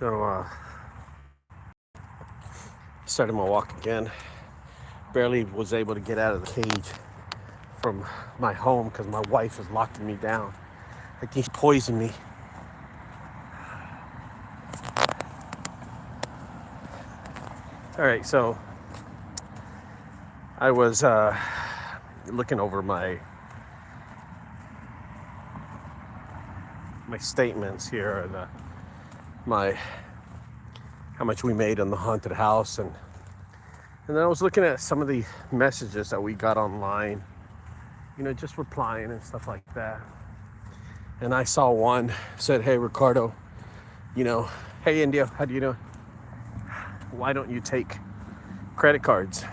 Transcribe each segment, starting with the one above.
So, started my walk again. Barely was able to get out of the cage from my home because my wife is locking me down. Like he's poisoned me. All right, so I was looking over my statements here and my how much we made on the haunted house, and then I was looking at some of the messages that we got online, just replying and stuff like that. And I saw one said, "Hey Ricardo, hey India, how do you know? Why don't you take credit cards?"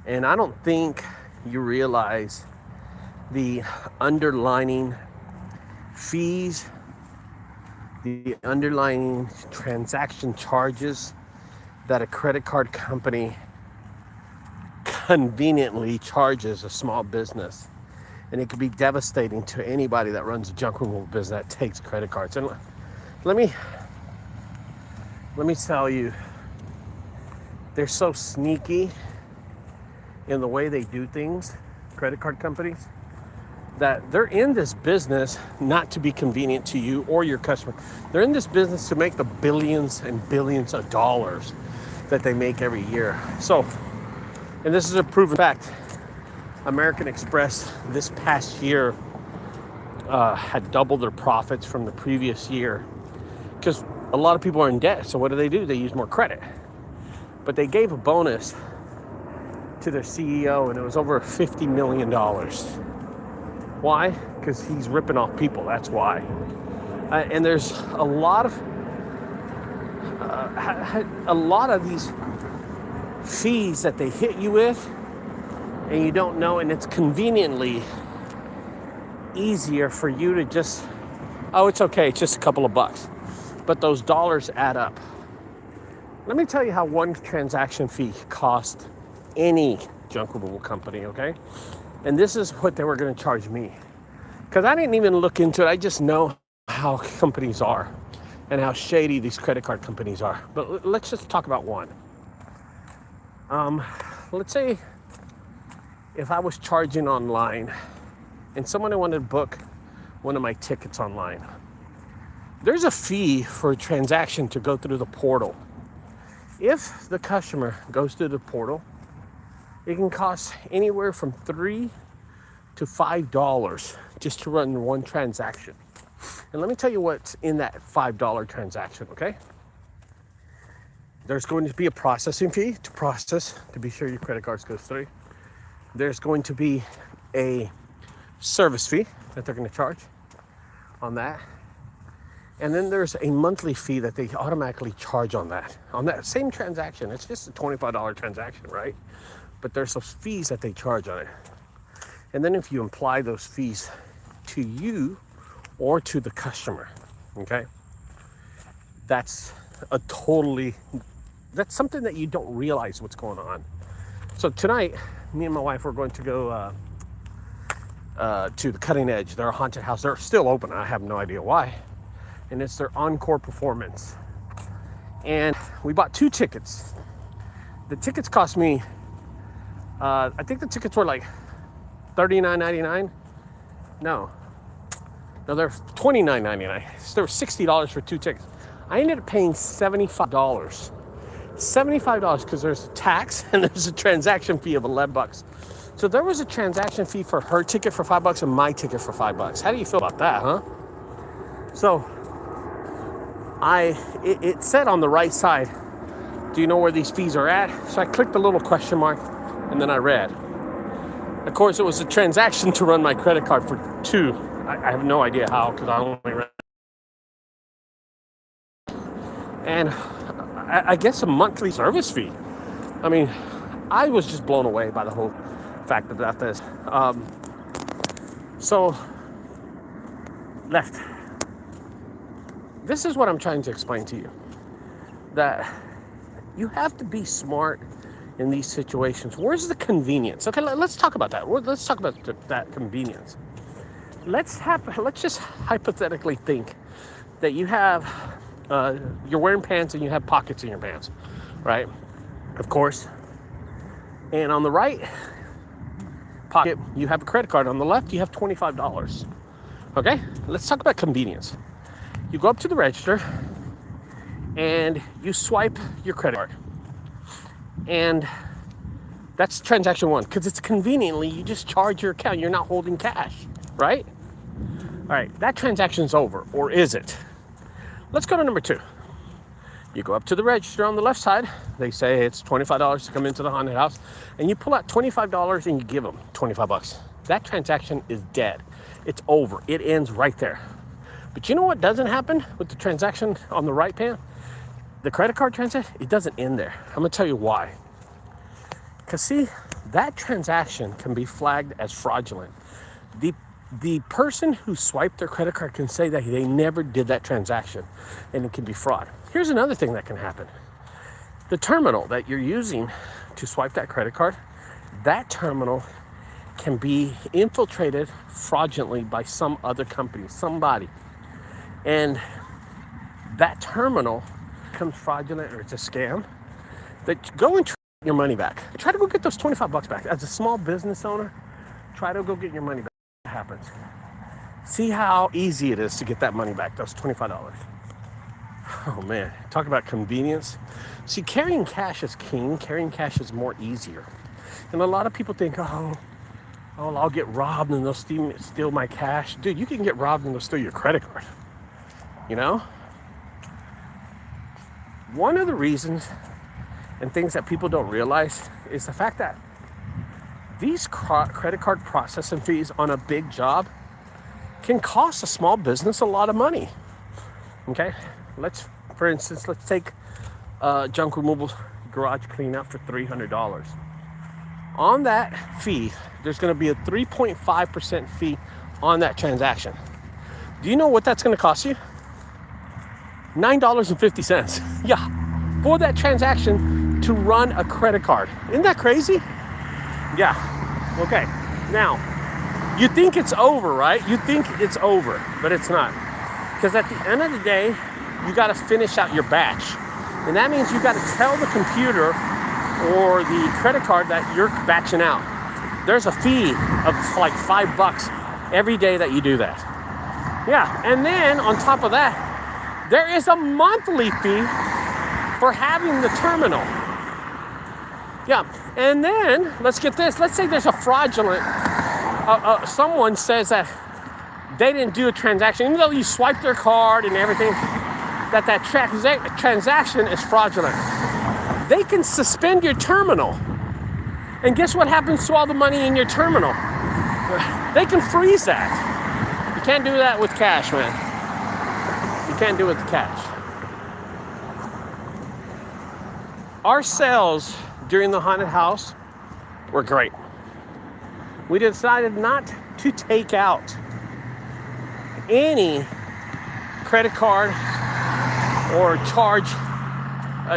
And I don't think you realize the underlining fees, the underlying transaction charges that a credit card company conveniently charges a small business. And it could be devastating to anybody that runs a junk removal business that takes credit cards. And let me tell you, they're so sneaky in the way they do things, credit card companies, that they're in this business not to be convenient to you or your customer. They're in this business to make the billions and billions of dollars that they make every year. So, and this is a proven fact, American Express this past year had doubled their profits from the previous year because a lot of people are in debt. So what do? They use more credit. But they gave a bonus to their CEO, and it was over $50 million. Why? Because he's ripping off people. That's why. And there's a lot of these fees that they hit you with, and you don't know, and it's conveniently easier for you to just, oh, it's okay, it's just a couple of bucks. But those dollars add up. Let me tell you how one transaction fee cost any junk removal company, okay? And this is what they were going to charge me. Because I didn't even look into it. I just know how companies are and how shady these credit card companies are. But let's just talk about one. Let's say if I was charging online and someone wanted to book one of my tickets online, there's a fee for a transaction to go through the portal. If the customer goes through the portal, it can cost anywhere from $3 to $5 just to run one transaction. And let me tell you what's in that $5 transaction, okay? There's going to be a processing fee to process, to be sure your credit card goes through. There's going to be a service fee that they're going to charge on that. And then there's a monthly fee that they automatically charge on that same transaction. It's just a $25 transaction, right? But there's those fees that they charge on it. And then if you apply those fees to you or to the customer, okay, that's something that you don't realize what's going on. So tonight, me and my wife are going to go to the Cutting Edge. They're a haunted house. They're still open. I have no idea why. And it's their encore performance. And we bought 2 tickets. The tickets cost me, I think the tickets were like $39.99. No, they're $29.99. So they were $60 for 2 tickets. I ended up paying $75. $75 because there's a tax and there's a transaction fee of $11. So there was a transaction fee for her ticket for $5 and my ticket for $5. How do you feel about that, huh? So it said on the right side, do you know where these fees are at? So I clicked the little question mark and then I read. Of course, it was a transaction to run my credit card for 2. I have no idea how, because I only read. And I guess a monthly service fee. I mean, I was just blown away by the whole fact about this. So, left. This is what I'm trying to explain to you. That you have to be smart in these situations. Where's the convenience? Okay, let's talk about that. Let's talk about that convenience. Let's just hypothetically think that you have you're wearing pants and you have pockets in your pants, right? Of course. And on the right pocket, you have a credit card. On the left, you have $25. Okay? Let's talk about convenience. You go up to the register and you swipe your credit card. And that's transaction one, because it's conveniently, you just charge your account. You're not holding cash, right? All right, that transaction's over, or is it? Let's go to number two. You go up to the register on the left side. They say it's $25 to come into the haunted house, and you pull out $25 and you give them 25 bucks. That transaction is dead. It's over. It ends right there. But you know what doesn't happen with the transaction on the right pan? The credit card transaction, it doesn't end there. I'm gonna tell you why. Because see, that transaction can be flagged as fraudulent. The person who swiped their credit card can say that they never did that transaction, and it can be fraud. Here's another thing that can happen. The terminal that you're using to swipe that credit card, that terminal can be infiltrated fraudulently by some other company, somebody. And that terminal becomes fraudulent, or it's a scam. That go and try your money back. Try to go get those 25 bucks back. As a small business owner, try to go get your money back. What happens? See how easy it is to get that money back, those $25. Oh man, talk about convenience. See, carrying cash is king. Carrying cash is more easier. And a lot of people think, oh, I'll get robbed and they'll steal my cash. Dude, you can get robbed and they'll steal your credit card. You know? One of the reasons and things that people don't realize is the fact that these credit card processing fees on a big job can cost a small business a lot of money. Okay? For instance, let's take junk removal garage cleanup for $300. On that fee, there's going to be a 3.5% fee on that transaction. Do you know what that's going to cost you? $9.50. Yeah, for that transaction to run a credit card. Isn't that crazy? Yeah. Okay. Now, you think it's over, right? You think it's over, but it's not. Because at the end of the day, you got to finish out your batch. And that means you got to tell the computer or the credit card that you're batching out. There's a fee of like $5 every day that you do that. Yeah, and then on top of that, there is a monthly fee for having the terminal. Yeah, and then let's get this. Let's say there's a fraudulent, someone says that they didn't do a transaction, even though you swiped their card and everything, that transaction is fraudulent. They can suspend your terminal. And guess what happens to all the money in your terminal? They can freeze that. You can't do that with cash, man. You can't do it with cash. Our sales during the haunted house were great. We decided not to take out any credit card or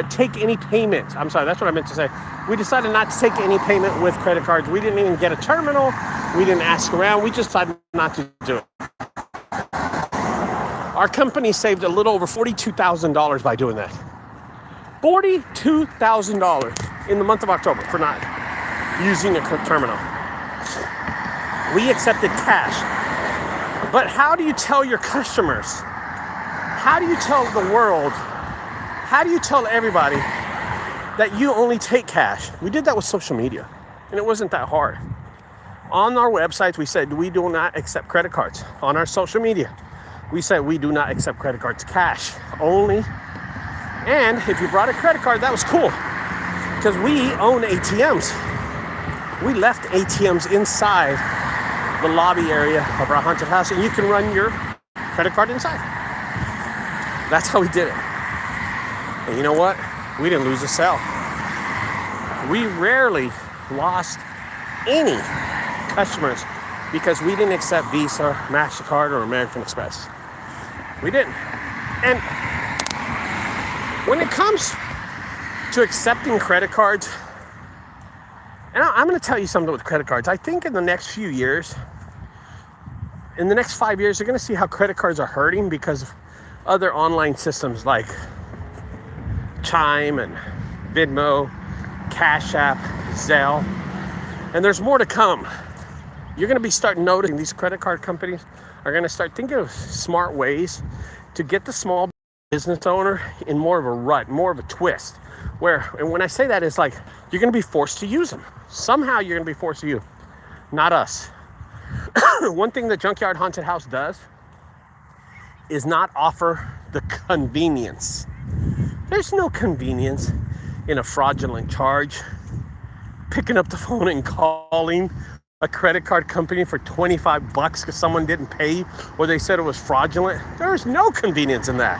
take any payment. I'm sorry, that's what I meant to say. We decided not to take any payment with credit cards. We didn't even get a terminal. We didn't ask around. We just decided not to do it. Our company saved a little over $42,000 by doing that. $42,000 in the month of October for not using a terminal. We accepted cash. But how do you tell your customers? How do you tell the world? How do you tell everybody that you only take cash? We did that with social media, and it wasn't that hard. On our websites, we said we do not accept credit cards. On our social media, we said we do not accept credit cards, cash only. And if you brought a credit card, that was cool, because we own ATMs. We left ATMs inside the lobby area of our haunted house, and you can run your credit card inside. That's how we did it. And you know what? We didn't lose a sale. We rarely lost any customers because we didn't accept Visa, MasterCard, or American Express. We didn't. And when it comes to accepting credit cards, and I'm going to tell you something with credit cards. I think in the next few years, in the next 5 years, you're going to see how credit cards are hurting because other online systems like Chime and Venmo, Cash App, Zelle, and there's more to come. You're going to be starting noticing these credit card companies are going to start thinking of smart ways to get the small business owner in more of a rut, more of a twist. Where, and when I say that, it's like you're going to be forced to use them. Somehow you're going to be forced to use, not us. One thing the Junkyard Haunted House does is not offer the convenience. There's no convenience in a fraudulent charge, picking up the phone and calling a credit card company for $25 because someone didn't pay or they said it was fraudulent. There's no convenience in that.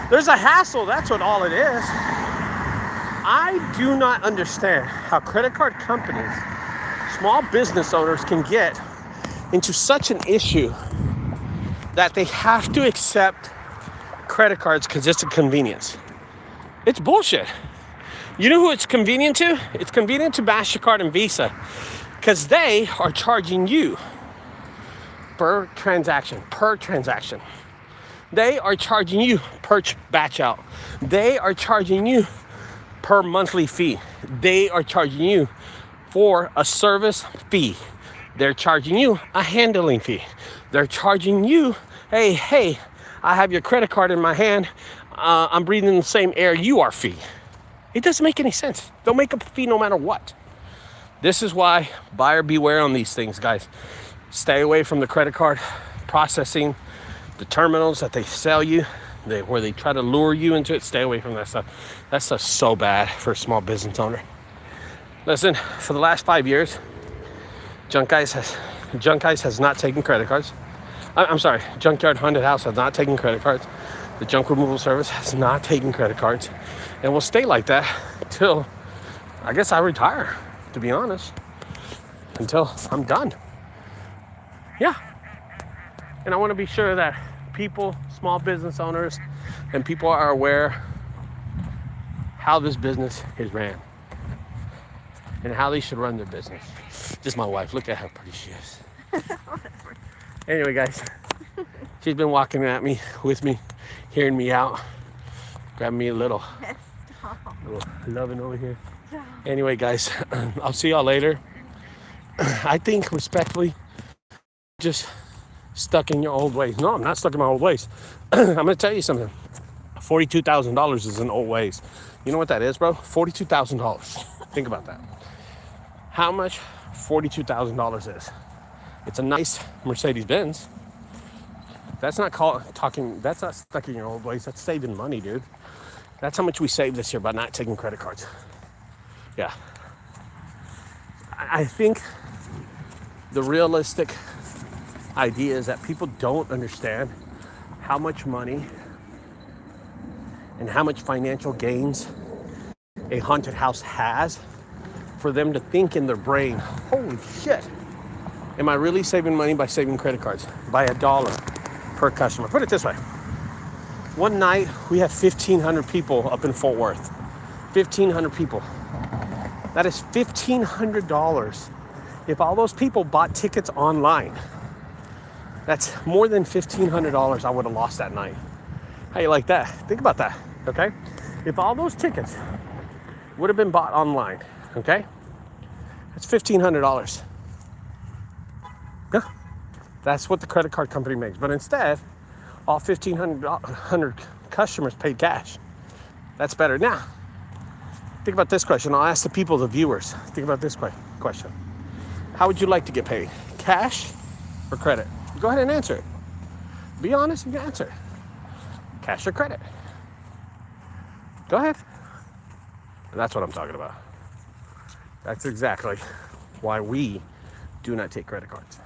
There's a hassle, that's what all it is. I do not understand how credit card companies, small business owners can get into such an issue that they have to accept credit cards because it's a convenience. It's bullshit. You know who it's convenient to? It's convenient to MasterCard and Visa because they are charging you per transaction. They are charging you per batch out. They are charging you per monthly fee. They are charging you for a service fee. They're charging you a handling fee. They're charging you, hey, I have your credit card in my hand. I'm breathing the same air you are fee. It doesn't make any sense. They'll make up a fee no matter what. This is why buyer beware on these things, guys. Stay away from the credit card processing, the terminals that they sell you, where they try to lure you into it. Stay away from that stuff. That stuff's so bad for a small business owner. Listen, for the last 5 years, Junk Guys has not taken credit cards. I'm sorry, Junkyard Haunted House has not taken credit cards. The junk removal service has not taken credit cards. And will stay like that till, I guess, I retire, to be honest. Until I'm done. Yeah. And I want to be sure that people, small business owners, and people are aware how this business is ran. And how they should run their business. Just my wife. Look at how pretty she is. Anyway, guys. She's been walking with me, hearing me out. Grabbing me a little loving over here. Anyway, guys. I'll see y'all later. I think, respectfully, just stuck in your old ways. No, I'm not stuck in my old ways. I'm going to tell you something. $42,000 is in old ways. You know what that is, bro? $42,000. Think about that. How much $42,000 is? It's a nice Mercedes-Benz. That's not that's not stuck in your old ways. That's saving money, dude. That's how much we saved this year by not taking credit cards. Yeah. I think the realistic idea is that people don't understand how much money and how much financial gains a haunted house has for them to think in their brain, holy shit, am I really saving money by saving credit cards? By $1 per customer. Put it this way. One night, we had 1,500 people up in Fort Worth. 1,500 people. That is $1,500. If all those people bought tickets online, that's more than $1,500 I would have lost that night. How you like that? Think about that, okay? If all those tickets would have been bought online, okay? That's $1,500. Yeah, that's what the credit card company makes. But instead, all 1,500 customers paid cash. That's better. Now, think about this question. I'll ask the people, the viewers. Think about this question. How would you like to get paid? Cash or credit? Go ahead and answer it. Be honest and answer. Cash or credit? Go ahead. That's what I'm talking about. That's exactly why we do not take credit cards.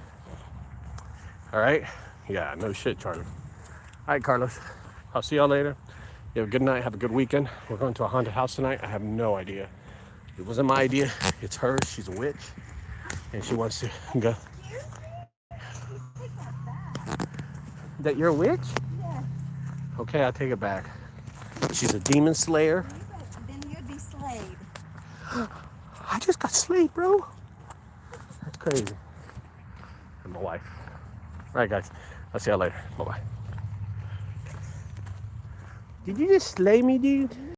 All right? Yeah, no shit, Charlie. All right, Carlos. I'll see y'all later. You have a good night. Have a good weekend. We're going to a haunted house tonight. I have no idea. It wasn't my idea. It's hers. She's a witch. And she wants to go. That you're a witch? Yes. Okay, I'll take it back. She's a demon slayer. Then you'd be slayed. I just got slayed, bro. That's crazy. And my wife. All right, guys. I'll see y'all later. Bye-bye. Did you just slay me, dude?